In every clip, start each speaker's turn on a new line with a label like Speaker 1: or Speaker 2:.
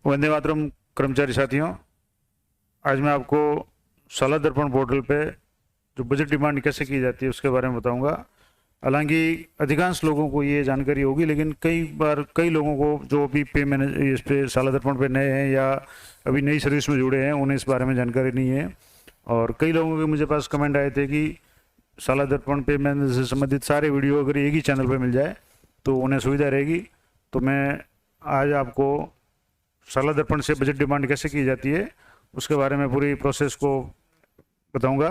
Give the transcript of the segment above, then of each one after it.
Speaker 1: वंदे मातरम कर्मचारी साथियों, आज मैं आपको साला दर्पण पोर्टल पे जो बजट डिमांड कैसे की जाती है उसके बारे में बताऊंगा। हालांकि अधिकांश लोगों को ये जानकारी होगी, लेकिन कई बार कई लोगों को जो अभी पे मैंने इस पे साला दर्पण पे नए हैं या अभी नई सर्विस में जुड़े हैं, उन्हें इस बारे में जानकारी नहीं है। और कई लोगों के मुझे पास कमेंट आए थे कि साला दर्पण पे मैंने से संबंधित सारे वीडियो अगर एक ही चैनल पर मिल जाए तो उन्हें सुविधा रहेगी। तो मैं आज आपको साला दर्पण से बजट डिमांड कैसे की जाती है उसके बारे में पूरी प्रोसेस को बताऊंगा।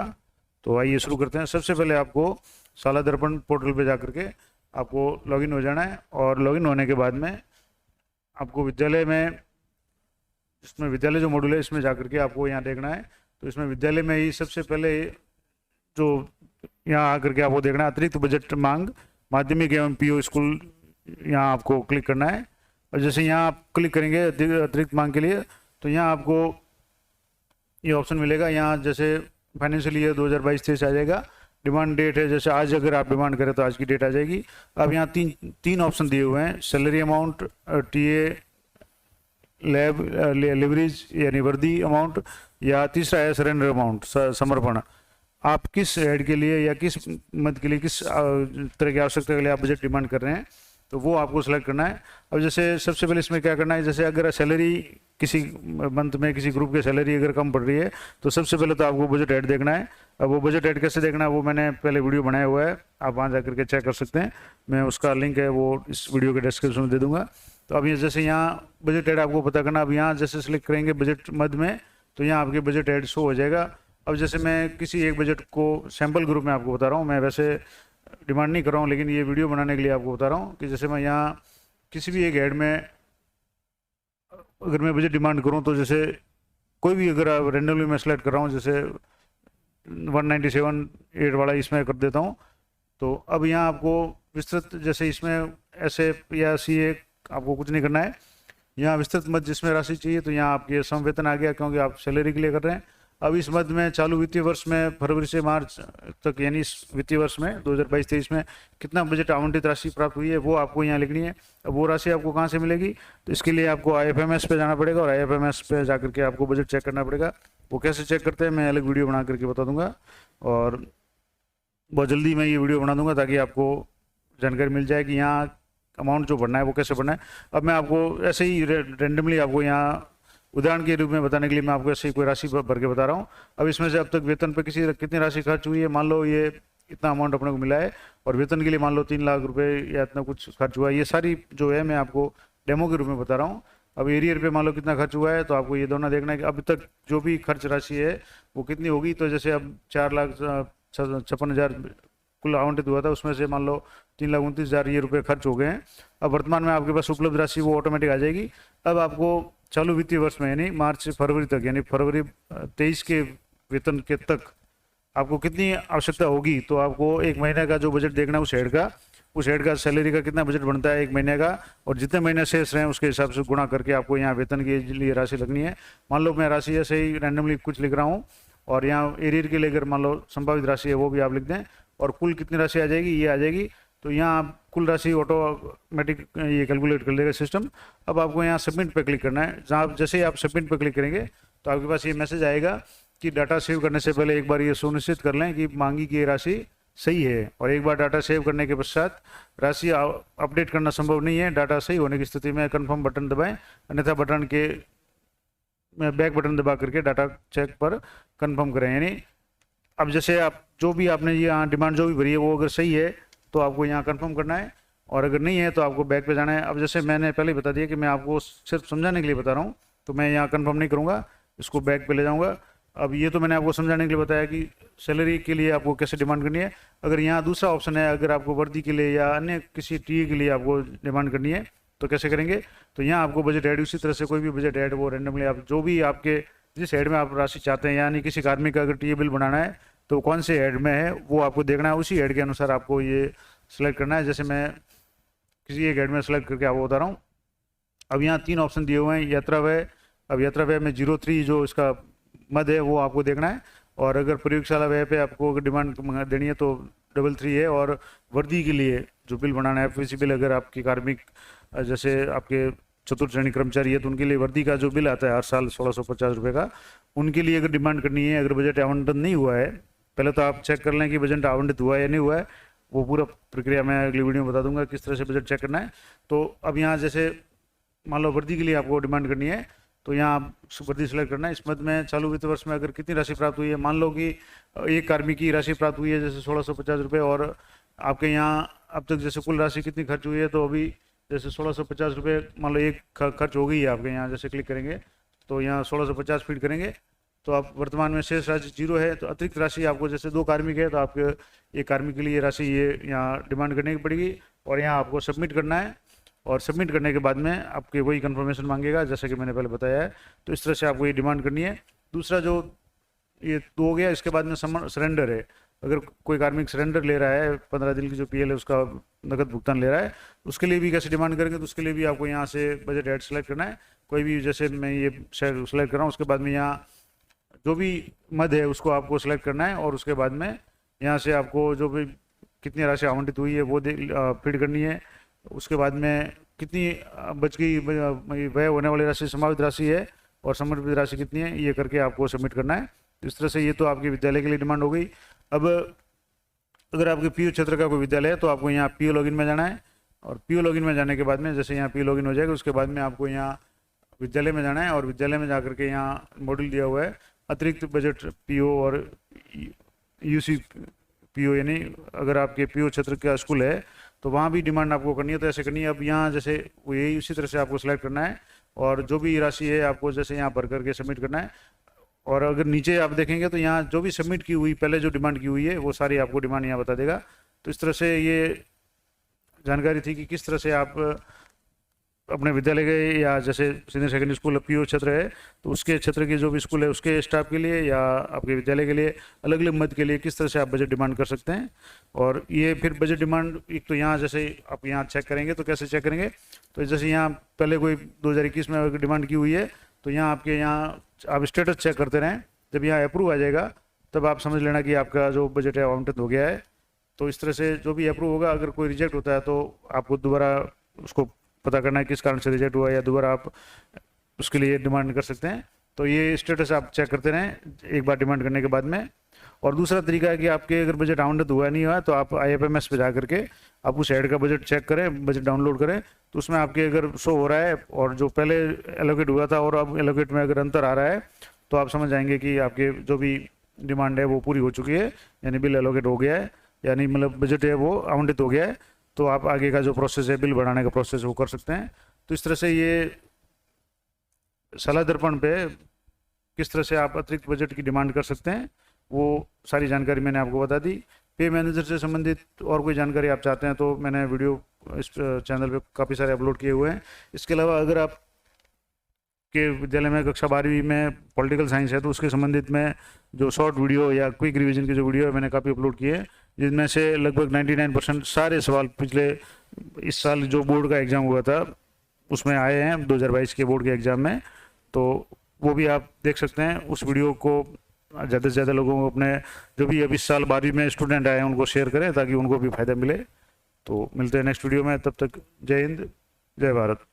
Speaker 1: तो आइए शुरू करते हैं। सबसे पहले आपको साला दर्पण पोर्टल पे जाकर के आपको लॉगिन हो जाना है, और लॉगिन होने के बाद में आपको विद्यालय में, इसमें विद्यालय जो मॉड्यूल है इसमें जाकर के आपको यहाँ देखना है। तो इसमें विद्यालय में ही सबसे पहले जो यहाँ आकर के आपको देखना है अतिरिक्त बजट मांग माध्यमिक एवं पीओ स्कूल, यहाँ आपको क्लिक करना है। और जैसे यहाँ आप क्लिक करेंगे अतिरिक्त मांग के लिए, तो यहाँ आपको ये ऑप्शन मिलेगा। यहाँ जैसे फाइनेंशियल ईयर 2022-23 आ जाएगा। डिमांड डेट है, जैसे आज अगर आप डिमांड करें तो आज की डेट आ जाएगी। अब यहाँ तीन ऑप्शन दिए हुए हैं, salary amount, TA lab leverage यानी वर्दी अमाउंट, या तीसरा है सरेंडर अमाउंट समर्पण। आप किस हेड के लिए या किस मद के लिए, किस तरह की आवश्यकता के लिए आप बजट डिमांड कर रहे हैं, तो वो आपको सेलेक्ट करना है। अब जैसे सबसे पहले इसमें क्या करना है, जैसे अगर सैलरी किसी मंथ में किसी ग्रुप की सैलरी अगर कम पड़ रही है तो सबसे पहले तो आपको बजट ऐड देखना है। अब वो बजट ऐड कैसे देखना है वो मैंने पहले वीडियो बनाया हुआ है, आप वहाँ जा करके चेक कर सकते हैं। मैं उसका लिंक है वो इस वीडियो के डिस्क्रिप्शन में दे दूँगा। तो अब ये जैसे यहाँ बजट ऐड आपको पता करना। अब यहाँ जैसे सेलेक्ट करेंगे बजट मद में, तो यहाँ आपके बजट ऐड शो हो जाएगा। अब जैसे मैं किसी एक बजट को सैम्पल ग्रुप में आपको बता रहा हूँ, मैं वैसे डिमांड नहीं कर रहा हूँ, लेकिन ये वीडियो बनाने के लिए आपको बता रहा हूँ कि जैसे मैं यहाँ किसी भी एक ऐड में अगर मैं बजट डिमांड करूँ, तो जैसे कोई भी अगर आप रेंडमली मैं सेलेक्ट कर रहा हूँ, जैसे 197.8 वाला इसमें कर देता हूँ। तो अब यहाँ आपको विस्तृत, जैसे इसमें ऐसे या सी आपको कुछ नहीं करना है। यहाँ विस्तृत मद जिसमें राशि चाहिए, तो यहाँ आपके समवेतन आ गया क्योंकि आप सैलरी के लिए कर रहे हैं। अब इस मद में चालू वित्तीय वर्ष में फरवरी से मार्च तक, यानी इस वित्तीय वर्ष में 2022-23 में कितना बजट आवंटित राशि प्राप्त हुई है वो आपको यहाँ लिखनी है। अब वो राशि आपको कहाँ से मिलेगी, तो इसके लिए आपको IFMS पे जाना पड़ेगा, और IFMS पे जाकर के आपको बजट चेक करना पड़ेगा। वो कैसे चेक करते हैं मैं अलग वीडियो बना करके बता दूंगा, और बहुत जल्दी मैं ये वीडियो बना दूंगा ताकि आपको जानकारी मिल जाए कि यहाँ अमाउंट जो भरना है वो कैसे भरना है। अब मैं आपको ऐसे ही रेंडमली आपको यहाँ उदाहरण के रूप में बताने के लिए मैं आपको ऐसे ही कोई राशि भर के बता रहा हूँ। अब इसमें से अब तक वेतन पे कितनी राशि खर्च हुई है, मान लो ये इतना अमाउंट अपने को मिला है, और वेतन के लिए मान लो 3 लाख रुपए या इतना कुछ खर्च हुआ है। ये सारी जो है मैं आपको डेमो के रूप में बता रहा हूँ। अब एरियर पे मान लो कितना खर्च हुआ है, तो आपको ये दोनों देखना है कि अभी तक जो भी खर्च राशि है वो कितनी होगी। तो जैसे अब 4,56,000 कुल आवंटित हुआ था, उसमें से मान लो 3,29,000 ये रुपये खर्च हो गए हैं। अब वर्तमान में आपके पास उपलब्ध राशि वो ऑटोमेटिक आ जाएगी। अब आपको चालू वित्तीय वर्ष में यानी मार्च से फरवरी तक, यानी फरवरी 23 के वेतन के तक आपको कितनी आवश्यकता होगी, तो आपको एक महीने का जो बजट देखना है उस हेड का सैलरी का कितना बजट बनता है एक महीने का, और जितने महीने शेष रहे उसके हिसाब से गुणा करके आपको यहाँ वेतन के लिए राशि लगनी है। मान लो मैं राशि ऐसे ही रैंडमली कुछ लिख रहा हूँ, और यहाँ एरियर के लिए अगर मान लो संभावित राशि है वो भी आप लिख दें, और कुल कितनी राशि आ जाएगी ये आ जाएगी। तो यहाँ आप कुल राशि ऑटोमेटिक ये कैलकुलेट कर लेगा सिस्टम। अब आपको यहाँ सबमिट पे क्लिक करना है। जहाँ जैसे ही आप सबमिट पे क्लिक करेंगे तो आपके पास ये मैसेज आएगा कि डाटा सेव करने से पहले एक बार ये सुनिश्चित कर लें कि मांगी की राशि सही है, और एक बार डाटा सेव करने के पश्चात राशि अपडेट करना संभव नहीं है। डाटा सही होने की स्थिति में कन्फर्म बटन दबाएँ, अन्यथा बटन के बैक बटन दबा करके डाटा चेक पर कन्फर्म करें। यानी अब जैसे आप जो भी आपने यहाँ डिमांड जो भी भरी है वो अगर सही है तो आपको यहाँ कंफर्म करना है, और अगर नहीं है तो आपको बैक पे जाना है। अब जैसे मैंने पहले बता दिया कि मैं आपको सिर्फ समझाने के लिए बता रहा हूँ, तो मैं यहाँ कंफर्म नहीं करूँगा, इसको बैक पे ले जाऊँगा। अब ये तो मैंने आपको समझाने के लिए बताया कि सैलरी के लिए आपको कैसे डिमांड करनी है। अगर यहाँ दूसरा ऑप्शन है, अगर आपको वर्दी के लिए या अन्य किसी टीए के लिए आपको डिमांड करनी है तो कैसे करेंगे, तो यहाँ आपको बजट ऐड, उसी तरह से कोई भी बजट ऐड वो रेंडमली आप जो भी आपके जिस हेड में आप राशि चाहते हैं, यानी किसी कार्मिक का अगर टीए बिल बनाना है तो कौन से हेड में है वो आपको देखना है, उसी हेड के अनुसार आपको ये सेलेक्ट करना है। जैसे मैं किसी एक हेड में सेलेक्ट करके आपको बता रहा हूँ। अब यहाँ 3 ऑप्शन दिए हुए हैं, यात्रा व्यय। अब यात्रा व्यय में 03 जो इसका मद है वो आपको देखना है, और अगर प्रयोगशाला व्यय पे आपको अगर डिमांड देनी है तो 33 है, और वर्दी के लिए जो बिल बनाना है, FVC बिल अगर आपकी कार्मिक जैसे आपके चतुर्थ श्रेणी कर्मचारी है तो उनके लिए वर्दी का जो बिल आता है हर साल 1650 रुपये का, उनके लिए अगर डिमांड करनी है, अगर बजट आवंटन नहीं हुआ है, पहले तो आप चेक कर लें कि बजट आवंटित हुआ है या नहीं हुआ है, वो पूरा प्रक्रिया मैं अगली वीडियो में बता दूंगा किस तरह से बजट चेक करना है। तो अब यहाँ जैसे मान लो वर्दी के लिए आपको डिमांड करनी है, तो यहाँ आप वर्दी सेलेक्ट करना है। इस मद में चालू वित्त वर्ष में अगर कितनी राशि प्राप्त हुई है, मान लो कि एक कार्मिक की राशि प्राप्त हुई है जैसे 1650 रुपये, और आपके यहाँ अब तक जैसे कुल राशि कितनी खर्च हुई है, तो अभी जैसे 1650 रुपये मान लो एक खर्च हो गई है आपके यहाँ, जैसे क्लिक करेंगे तो यहाँ 1650 फीड करेंगे तो आप वर्तमान में शेष राशि 0 है। तो अतिरिक्त राशि आपको जैसे 2 कार्मिक है तो आपके एक कार्मिक के लिए राशि ये यहाँ डिमांड करने की पड़ेगी, और यहाँ आपको सबमिट करना है, और सबमिट करने के बाद में आपके वही कंफर्मेशन मांगेगा जैसे कि मैंने पहले बताया है। तो इस तरह से आपको ये डिमांड करनी है। दूसरा जो ये तो हो गया, इसके बाद में सरेंडर है। अगर कोई कार्मिक सरेंडर ले रहा है 15 दिन की जो पीएल है उसका नकद भुगतान ले रहा है, उसके लिए भी कैसे डिमांड करेंगे, तो उसके लिए भी आपको यहाँ से बजट हेड सेलेक्ट करना है। कोई भी जैसे मैं ये सेलेक्ट कर रहा हूँ, उसके बाद में यहाँ जो भी मद है उसको आपको सेलेक्ट करना है, और उसके बाद में यहाँ से आपको जो भी कितनी राशि आवंटित हुई है वो फीड करनी है। उसके बाद में कितनी बच गई व्यय होने वाली राशि संभावित राशि है और समर्पित राशि कितनी है, ये करके आपको सबमिट करना है। इस तरह से ये तो आपके विद्यालय के लिए डिमांड हो गई। अब अगर आपके पीओ क्षेत्र का कोई विद्यालय है तो आपको यहाँ पीओ लॉगिन में जाना है, और पीओ लॉगिन में जाने के बाद में जैसे यहाँ पीओ लॉगिन हो जाएगा उसके बाद में आपको यहाँ विद्यालय में जाना है, और विद्यालय में जा करके यहाँ मॉड्यूल दिया हुआ है अतिरिक्त बजट पीओ और यूसी पीओ, यानी अगर आपके पीओ क्षेत्र का स्कूल है तो वहाँ भी डिमांड आपको करनी है। तो ऐसे करनी है। अब यहाँ जैसे वो यही उसी तरह से आपको सेलेक्ट करना है, और जो भी राशि है आपको जैसे यहाँ भर करके सबमिट करना है। और अगर नीचे आप देखेंगे तो यहाँ जो भी सबमिट की हुई पहले जो डिमांड की हुई है वो सारी आपको डिमांड यहाँ बता देगा। तो इस तरह से ये जानकारी थी कि किस तरह से आप अपने विद्यालय के या जैसे सीनियर सेकेंडरी स्कूल पीओ क्षेत्र है तो उसके क्षेत्र के जो भी स्कूल है उसके स्टाफ के लिए या आपके विद्यालय के लिए अलग अलग मद के लिए किस तरह से आप बजट डिमांड कर सकते हैं। और ये फिर बजट डिमांड एक तो यहाँ जैसे आप यहाँ चेक करेंगे तो कैसे चेक करेंगे, तो जैसे यहाँ पहले कोई 2021 में अगर डिमांड की हुई है तो यहाँ आपके यहाँ आप स्टेटस चेक करते रहें, जब यहाँ अप्रूव आ जाएगा तब आप समझ लेना कि आपका जो बजट है आवंटित हो गया है। तो इस तरह से जो भी अप्रूव होगा, अगर कोई रिजेक्ट होता है तो आपको दोबारा उसको पता करना है किस कारण से रिजेक्ट हुआ है, या दोबारा आप उसके लिए डिमांड कर सकते हैं। तो ये स्टेटस आप चेक करते रहें एक बार डिमांड करने के बाद में। और दूसरा तरीका है कि आपके अगर बजट आवंटित हुआ नहीं हुआ है तो आप IFMS पे जा करके आप उस हेड का बजट चेक करें, बजट डाउनलोड करें, तो उसमें आपके अगर शो हो रहा है और जो पहले एलोकेट हुआ था और अब एलोकेट में अगर अंतर आ रहा है तो आप समझ जाएंगे कि आपके जो भी डिमांड है वो पूरी हो चुकी है, यानी बिल एलोकेट हो गया है, यानी मतलब बजट है वो आवंटित हो गया है। तो आप आगे का जो प्रोसेस है बिल बढ़ाने का प्रोसेस वो कर सकते हैं। तो इस तरह से ये सलाह दर्पण पे किस तरह से आप अतिरिक्त बजट की डिमांड कर सकते हैं वो सारी जानकारी मैंने आपको बता दी। पे मैनेजर से संबंधित और कोई जानकारी आप चाहते हैं तो मैंने वीडियो इस चैनल पे काफ़ी सारे अपलोड किए हुए हैं। इसके अलावा अगर आप के विद्यालय में कक्षा 12वीं में पॉलिटिकल साइंस है तो उसके संबंधित में जो शॉर्ट वीडियो या क्विक रिवीजन की जो वीडियो है मैंने काफ़ी अपलोड किए हैं, जिनमें से लगभग 99% सारे सवाल पिछले इस साल जो बोर्ड का एग्ज़ाम हुआ था उसमें आए हैं 2022 के बोर्ड के एग्ज़ाम में। तो वो भी आप देख सकते हैं। उस वीडियो को ज़्यादा से ज़्यादा लोगों को अपने जो भी अब इस साल 12वीं में स्टूडेंट आए हैं उनको शेयर करें ताकि उनको भी फ़ायदा मिले। तो मिलते हैं नेक्स्ट वीडियो में, तब तक जय हिंद जय भारत।